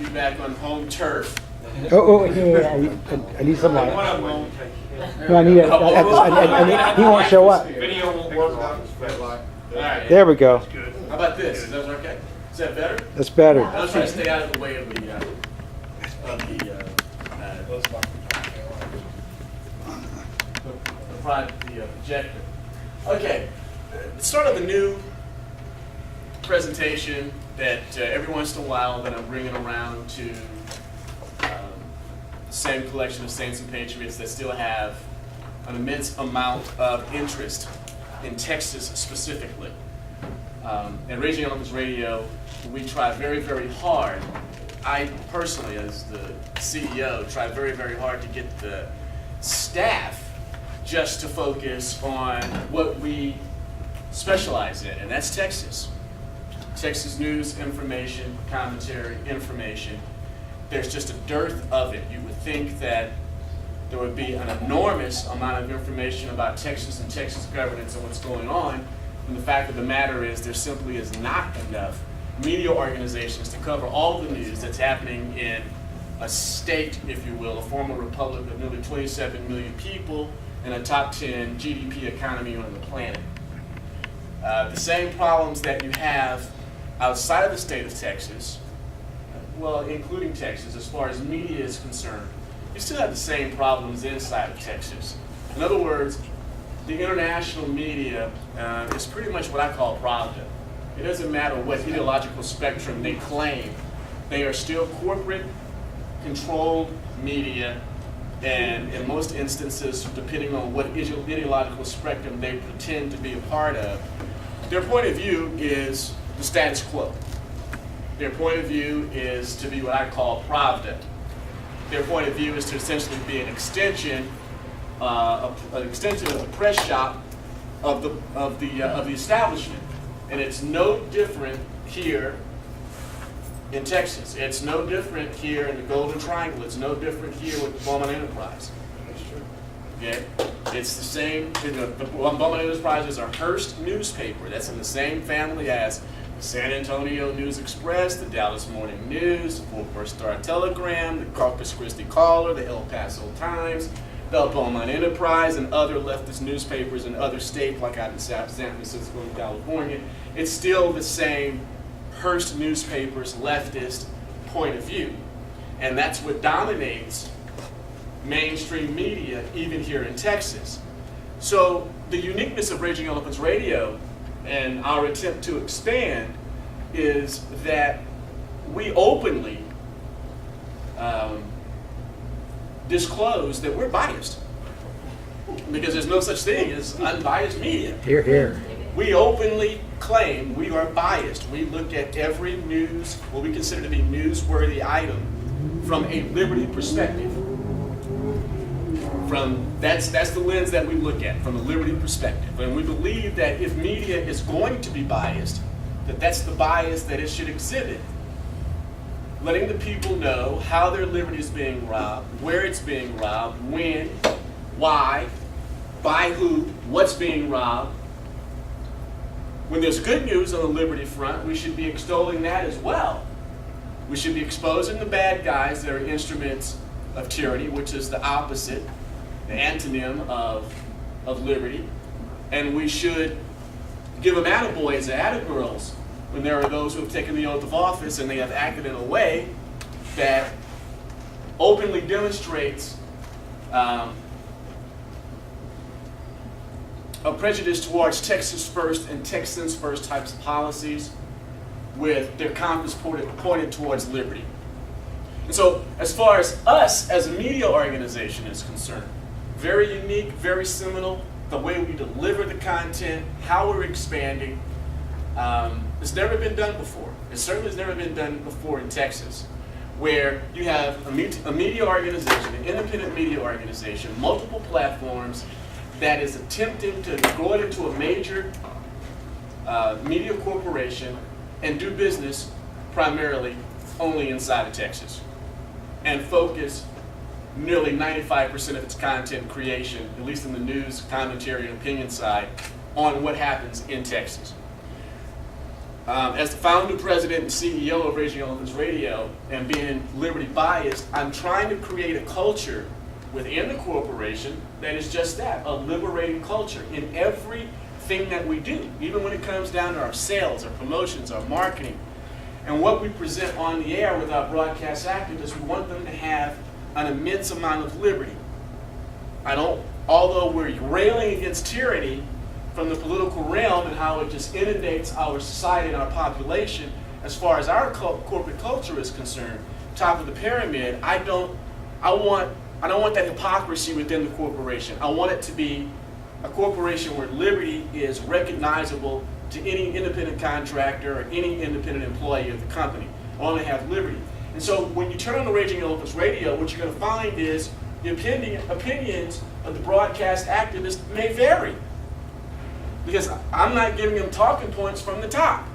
be back on home turf. Yeah. I need some light. No, I need it. He won't show up. Video won't work. All right. There we go. How about this? Is that okay? Is that better? That's better. I'll try to stay out of the way of the projector. Okay, the start of a new presentation that every once in a while that I'm bringing around to the same collection of saints and patriots that still have an immense amount of interest in Texas specifically. At Raging Elephants Radio, we try very, very hard. I personally, as the CEO, try very, very hard to get the staff just to focus on what we specialize in, and that's Texas. Texas news, information, commentary, information. There's just a dearth of it. You would think that there would be an enormous amount of information about Texas and Texas governance and what's going on, and the fact of the matter is there simply is not enough media organizations to cover all the news that's happening in a state, if you will, a former republic of nearly 27 million people and a top 10 GDP economy on the planet. The same problems that you have outside of the state of Texas, well, including Texas, as far as media is concerned, you still have the same problems inside of Texas. In other words, the international media is pretty much what I call Pravda. It doesn't matter what ideological spectrum they claim. They are still corporate controlled media, and in most instances, depending on what ideological spectrum they pretend to be a part of, their point of view is the status quo. Their point of view is to be what I call Pravda. Their point of view is to essentially be an extension of the press shop of the establishment, and it's no different here in Texas. It's no different here in the Golden Triangle. It's no different here with the Bowman Enterprise. That's true. Okay? It's the same. The Bowman Enterprise is a Hearst newspaper. That's in the same family as the San Antonio News Express, the Dallas Morning News, the Fort Worth Star Telegram, the Corpus Christi Caller, the El Paso Times, the Bowman Enterprise, and other leftist newspapers in other states like out in San Francisco and California. It's still the same Hearst newspaper's leftist point of view. And that's what dominates mainstream media, even here in Texas. So the uniqueness of Raging Elephants Radio and our attempt to expand is that we openly disclose that we're biased, because there's no such thing as unbiased media. Hear, hear. We openly claim we are biased. We look at every news, what we consider to be newsworthy item, from a liberty perspective. That's the lens that we look at, from a liberty perspective. And we believe that if media is going to be biased, that's the bias that it should exhibit. Letting the people know how their liberty is being robbed, where it's being robbed, when, why, by who, what's being robbed. When there's good news on the liberty front, we should be extolling that as well. We should be exposing the bad guys that are instruments of tyranny, which is the opposite, the antonym of liberty. And we should give them attaboys and attagirls when there are those who have taken the oath of office and they have acted in a way that openly demonstrates a prejudice towards Texas first and Texans first types of policies, with their compass pointed towards liberty. And so as far as us as a media organization is concerned, very unique, very seminal, the way we deliver the content, how we're expanding. It's never been done before. It certainly has never been done before in Texas, where you have a media organization, an independent media organization, multiple platforms, that is attempting to grow it into a major media corporation and do business primarily only inside of Texas, and focus nearly 95% of its content creation, at least in the news, commentary, and opinion side, on what happens in Texas. As the founder, president, and CEO of Raging Elephants Radio, and being liberty biased, I'm trying to create a culture within the corporation that is just that, a liberating culture in everything that we do, even when it comes down to our sales, our promotions, our marketing. And what we present on the air with our broadcast activists, we want them to have an immense amount of liberty. Although we're railing against tyranny from the political realm and how it just inundates our society and our population, as far as our corporate culture is concerned, top of the pyramid, I don't want that hypocrisy within the corporation. I want it to be a corporation where liberty is recognizable to any independent contractor or any independent employee of the company. I want to have liberty. And so when you turn on the Raging Elephants Radio, what you're going to find is the opinions of the broadcast activists may vary. Because I'm not giving them talking points from the top.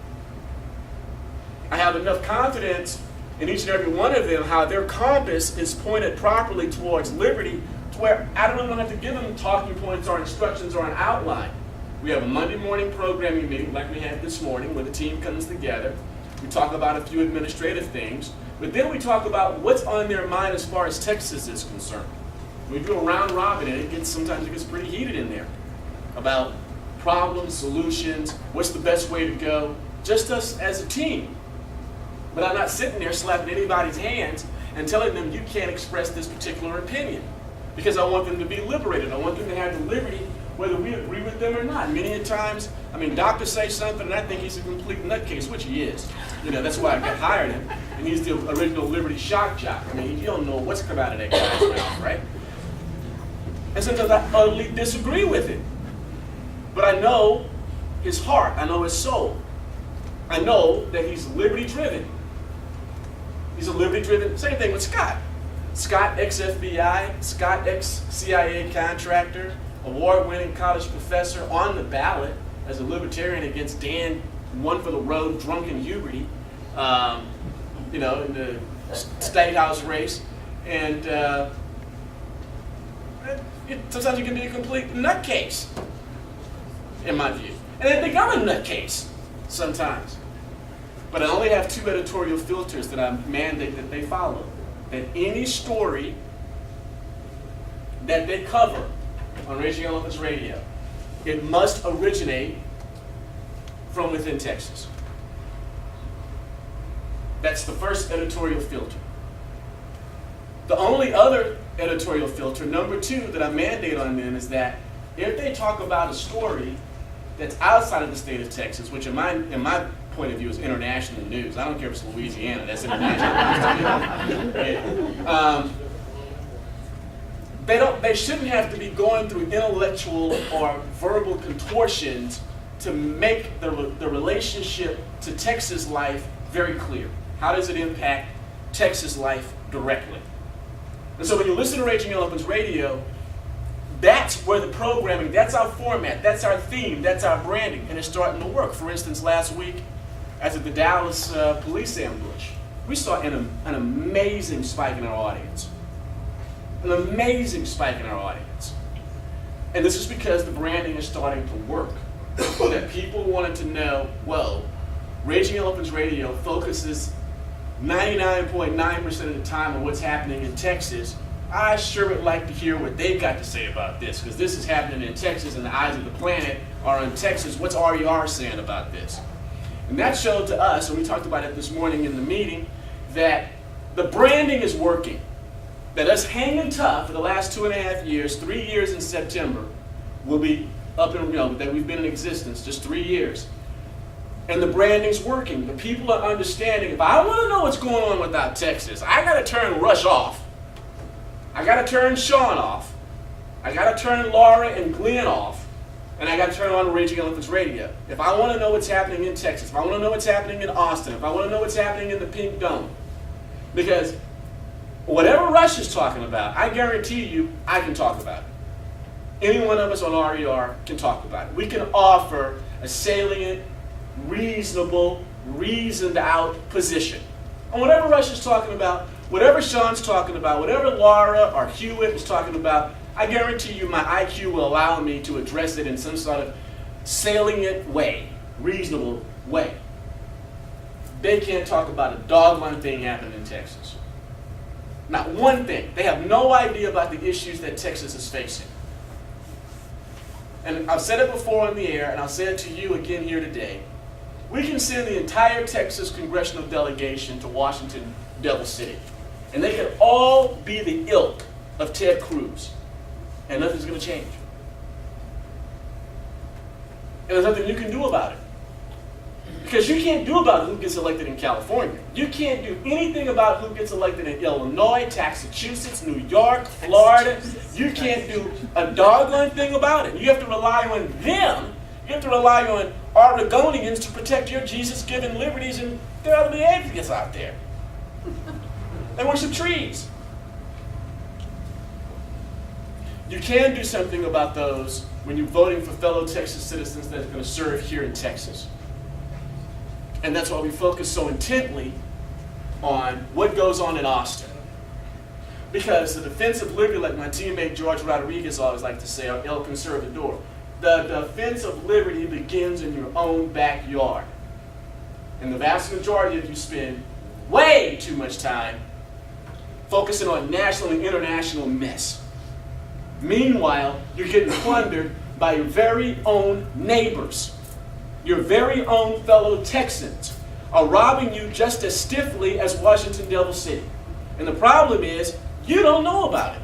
I have enough confidence in each and every one of them how their compass is pointed properly towards liberty, to where I don't even have to give them talking points or instructions or an outline. We have a Monday morning programming meeting like we had this morning where the team comes together. We talk about a few administrative things, but then we talk about what's on their mind as far as Texas is concerned. We do a round robin and sometimes it gets pretty heated in there about problems, solutions, what's the best way to go, just us as a team. But I'm not sitting there slapping anybody's hands and telling them you can't express this particular opinion, because I want them to be liberated. I want them to have the liberty whether we agree with them or not. Many times, doctors say something and I think he's a complete nutcase, which he is. That's why I got hired him, and he's the original liberty shock jock. You don't know what's come out of that guy's mouth, right? And sometimes I utterly disagree with it. But I know his heart, I know his soul. I know that he's liberty-driven. He's a liberty-driven, same thing with Scott. Scott, ex-FBI, Scott, ex-CIA contractor, award-winning college professor, on the ballot as a libertarian against Dan, one for the road, drunken Huberty, in the state house race. And sometimes you can be a complete nutcase, in my view. And I think I'm a nutcase sometimes. But I only have two editorial filters that I mandate that they follow. That any story that they cover on Raging Elephants Radio, it must originate from within Texas. That's the first editorial filter. The only other editorial filter, number two, that I mandate on them is that if they talk about a story that's outside of the state of Texas, which in my point of view is international news. I don't care if it's Louisiana, that's international news. They shouldn't have to be going through intellectual or verbal contortions to make the relationship to Texas life very clear. How does it impact Texas life directly? And so when you listen to Raging Elephants Radio, that's where the programming, that's our format, that's our theme, that's our branding, and it's starting to work. For instance, last week, as at the Dallas police ambush, we saw an amazing spike in our audience. An amazing spike in our audience. And this is because the branding is starting to work. That people wanted to know, well, Raging Elephants Radio focuses 99.9% of the time on what's happening in Texas. I sure would like to hear what they've got to say about this, because this is happening in Texas and the eyes of the planet are in Texas. What's RER saying about this? And that showed to us, and we talked about it this morning in the meeting, that the branding is working. That us hanging tough for the last 2.5 years, 3 years in September, will be up and, that we've been in existence, just 3 years. And the branding's working. The people are understanding, if I want to know what's going on without Texas, I got to turn Rush off. I got to turn Sean off. I got to turn Laura and Glenn off. And I got to turn on Raging Elephants Radio. If I want to know what's happening in Texas, if I want to know what's happening in Austin, if I want to know what's happening in the Pink Dome. Because whatever Rush is talking about, I guarantee you I can talk about it. Any one of us on RER can talk about it. We can offer a salient, reasonable, reasoned out position on whatever Rush is talking about, whatever Sean's talking about, whatever Laura or Hewitt is talking about. I guarantee you my IQ will allow me to address it in some sort of salient way, reasonable way. they can't talk about a doggone thing happening in Texas. Not one thing. They have no idea about the issues that Texas is facing. And I've said it before on the air, and I'll say it to you again here today. We can send the entire Texas congressional delegation to Washington, Devil City, and they could all be the ilk of Ted Cruz, and nothing's going to change. And there's nothing you can do about it. Because you can't do about who gets elected in California. You can't do anything about who gets elected in Illinois, Massachusetts, New York, Florida. You can't do a doggone thing about it. You have to rely on them. You have to rely on Oregonians to protect your Jesus-given liberties, and there are other atheists out there. They worship trees. You can do something about those when you're voting for fellow Texas citizens that are going to serve here in Texas. And that's why we focus so intently on what goes on in Austin. Because the defense of liberty, like my teammate George Rodriguez always likes to say, or El Conservador, the defense of liberty begins in your own backyard. And the vast majority of you spend way too much time focusing on national and international mess. Meanwhile, you're getting plundered by your very own neighbors. Your very own fellow Texans are robbing you just as stiffly as Washington, Devil City. And the problem is, you don't know about it.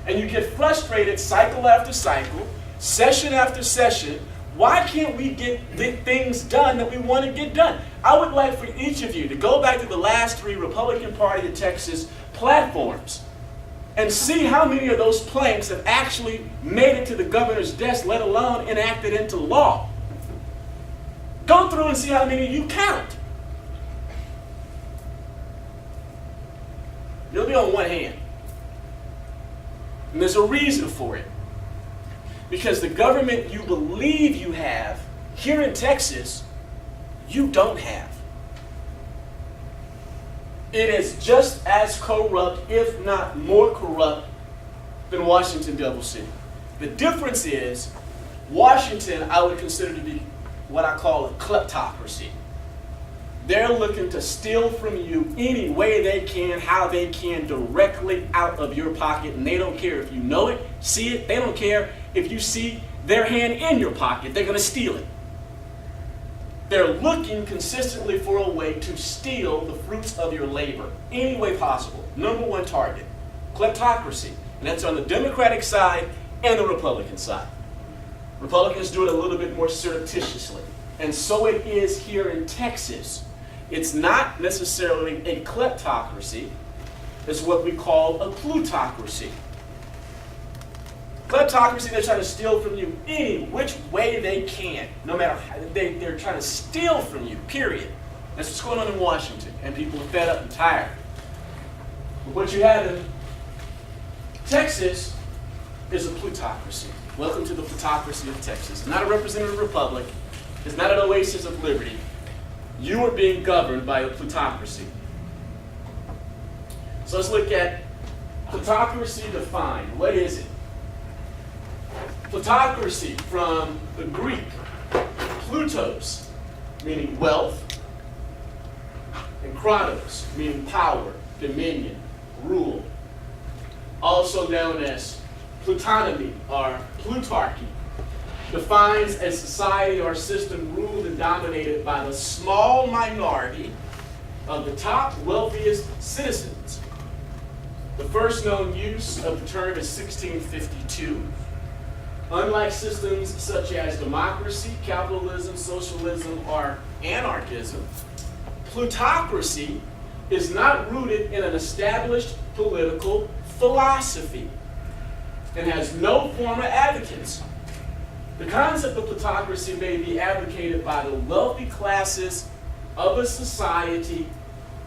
And you get frustrated cycle after cycle, session after session. Why can't we get the things done that we want to get done? I would like for each of you to go back to the last 3 Republican Party of Texas platforms and see how many of those planks have actually made it to the governor's desk, let alone enacted into law. Go through and see how many you count. You'll be on one hand. And there's a reason for it. Because the government you believe you have here in Texas, you don't have. It is just as corrupt, if not more corrupt, than Washington, Devil City. The difference is, Washington I would consider to be what I call a kleptocracy. They're looking to steal from you any way they can, how they can, directly out of your pocket, and they don't care if you know it, see it. They don't care if you see their hand in your pocket. They're going to steal it. They're looking consistently for a way to steal the fruits of your labor, any way possible. Number one target, kleptocracy. And that's on the Democratic side and the Republican side. Republicans do it a little bit more surreptitiously. And so it is here in Texas. It's not necessarily a kleptocracy. It's what we call a plutocracy. Kleptocracy, they're trying to steal from you any which way they can. No matter how, they're trying to steal from you, period. That's what's going on in Washington. And people are fed up and tired. But what you have in Texas is a plutocracy. Welcome to the plutocracy of Texas. It's not a representative republic. It's not an oasis of liberty. You are being governed by a plutocracy. So let's look at plutocracy defined. What is it? Plutocracy, from the Greek, plutos, meaning wealth, and kratos, meaning power, dominion, rule. Also known as plutonomy, or plutarchy, defines a society or system ruled and dominated by the small minority of the top wealthiest citizens. The first known use of the term is 1652. Unlike systems such as democracy, capitalism, socialism, or anarchism, plutocracy is not rooted in an established political philosophy and has no formal advocates. The concept of plutocracy may be advocated by the wealthy classes of a society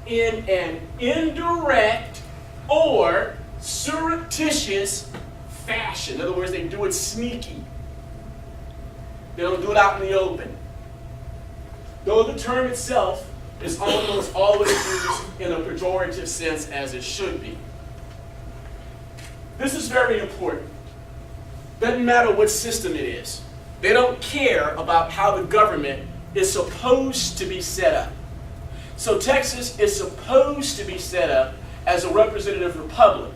in an indirect or surreptitious fashion. In other words, they do it sneaky. They don't do it out in the open. Though the term itself is almost always used in a pejorative sense, as it should be. This is very important. Doesn't matter what system it is. They don't care about how the government is supposed to be set up. So Texas is supposed to be set up as a representative republic.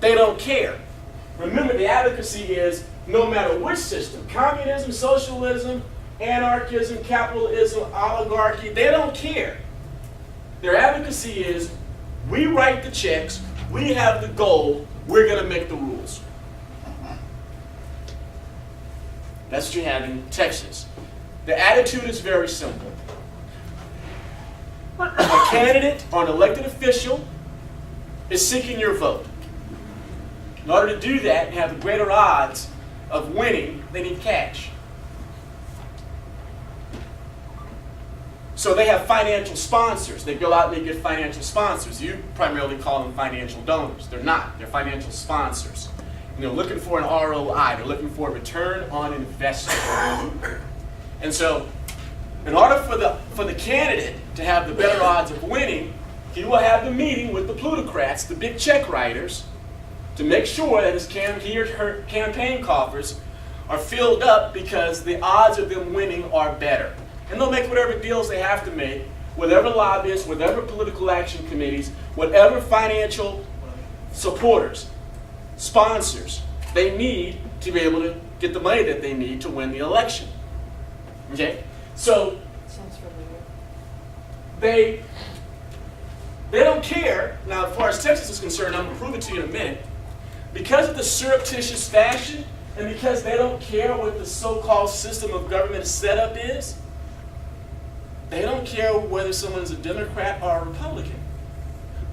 They don't care. Remember, the advocacy is no matter which system, communism, socialism, anarchism, capitalism, oligarchy, they don't care. Their advocacy is we write the checks, we have the goal, we're going to make the rules. That's what you have in Texas. The attitude is very simple. A candidate or an elected official is seeking your vote. In order to do that and have the greater odds of winning, they need cash. So they have financial sponsors. They go out and they get financial sponsors. You primarily call them financial donors. They're not. They're financial sponsors. And they're looking for an ROI. They're looking for a return on investment. And so in order for the candidate to have the better odds of winning, he will have the meeting with the plutocrats, the big check writers, to make sure that he or her campaign coffers are filled up because the odds of them winning are better. And they'll make whatever deals they have to make, whatever lobbyists, whatever political action committees, whatever financial supporters, sponsors they need to be able to get the money that they need to win the election. Okay? So they don't care. Now, as far as Texas is concerned, I'm going to prove it to you in a minute. Because of the surreptitious fashion, and because they don't care what the so-called system of government setup is, they don't care whether someone's a Democrat or a Republican.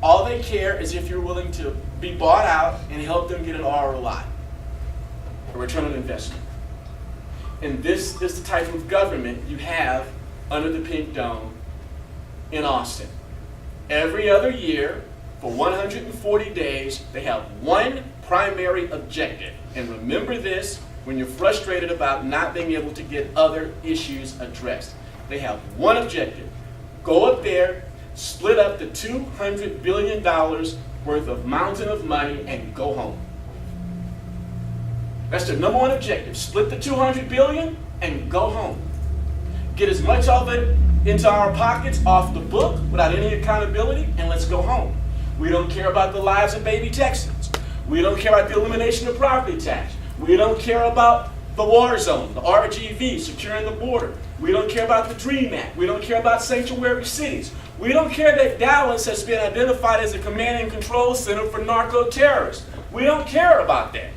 All they care is if you're willing to be bought out and help them get an ROI, a return on investment. And this is the type of government you have under the Pink Dome in Austin. Every other year, for 140 days, they have one primary objective. And remember this when you're frustrated about not being able to get other issues addressed. They have one objective. Go up there, split up the $200 billion worth of mountain of money, and go home. That's their number one objective. Split the $200 billion and go home. Get as much of it into our pockets off the book without any accountability, and let's go home. We don't care about the lives of baby Texans. We don't care about the elimination of property tax. We don't care about the war zone, the RGV, securing the border. We don't care about the DREAM Act. We don't care about sanctuary cities. We don't care that Dallas has been identified as a command and control center for narco-terrorists. We don't care about that.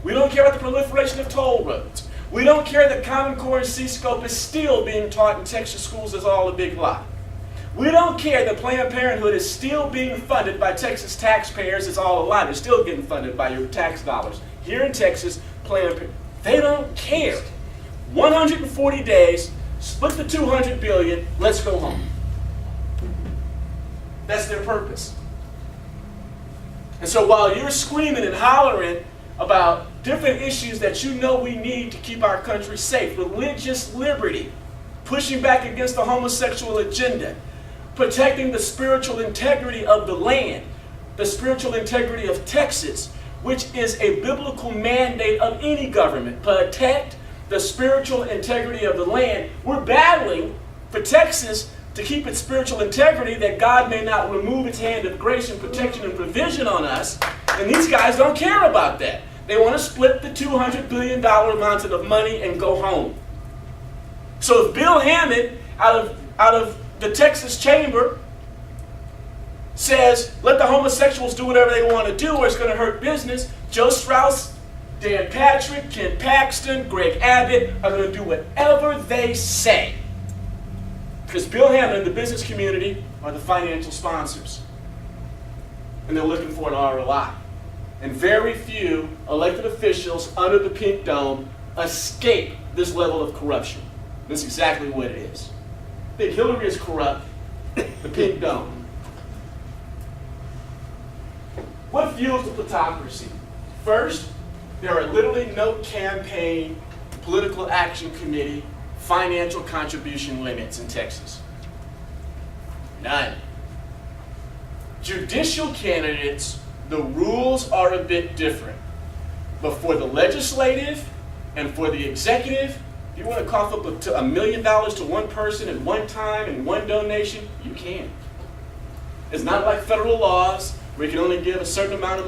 We don't care about the proliferation of toll roads. We don't care that Common Core and C-Scope is still being taught in Texas schools as all a big lie. We don't care that Planned Parenthood is still being funded by Texas taxpayers as all a lie. They're still getting funded by your tax dollars. Here in Texas, Planned Parenthood, they don't care. 140 days, split the $200 billion, let's go home. That's their purpose. And so while you're screaming and hollering about different issues that you know we need to keep our country safe, religious liberty, pushing back against the homosexual agenda, protecting the spiritual integrity of the land, the spiritual integrity of Texas, which is a biblical mandate of any government, protect the spiritual integrity of the land. We're battling for Texas to keep its spiritual integrity, that God may not remove its hand of grace and protection and provision on us. And these guys don't care about that. They want to split the $200 billion mountain of money and go home. So if Bill Hammond, out of the Texas chamber, says, let the homosexuals do whatever they want to do or it's going to hurt business, Joe Strauss, Dan Patrick, Ken Paxton, Greg Abbott are going to do whatever they say. Because Bill Hammond and the business community are the financial sponsors. And they're looking for an ROI. And very few elected officials under the Pink Dome escape this level of corruption. That's exactly what it is. I think Hillary is corrupt, the Pink Dome. What fuels the plutocracy? First, there are literally no campaign, political action committee, financial contribution limits in Texas. None. Judicial candidates, the rules are a bit different. But for the legislative and for the executive, If you want to cough up to $1 million to one person at one time in one donation, you can. It's not like federal laws where you can only give a certain amount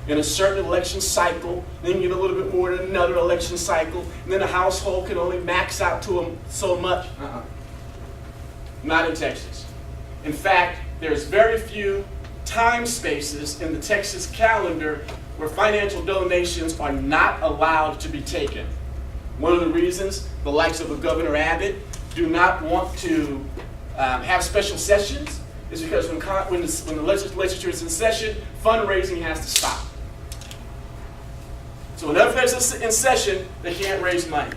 in a certain election cycle, then you give a little bit more in another election cycle, and then a household can only max out to so much. Not in Texas. In fact, there's very few time spaces in the Texas calendar where financial donations are not allowed to be taken. One of the reasons the likes of a Governor Abbott do not want to have special sessions is because when the legislature is in session, fundraising has to stop. So whenever there's in session, they can't raise money.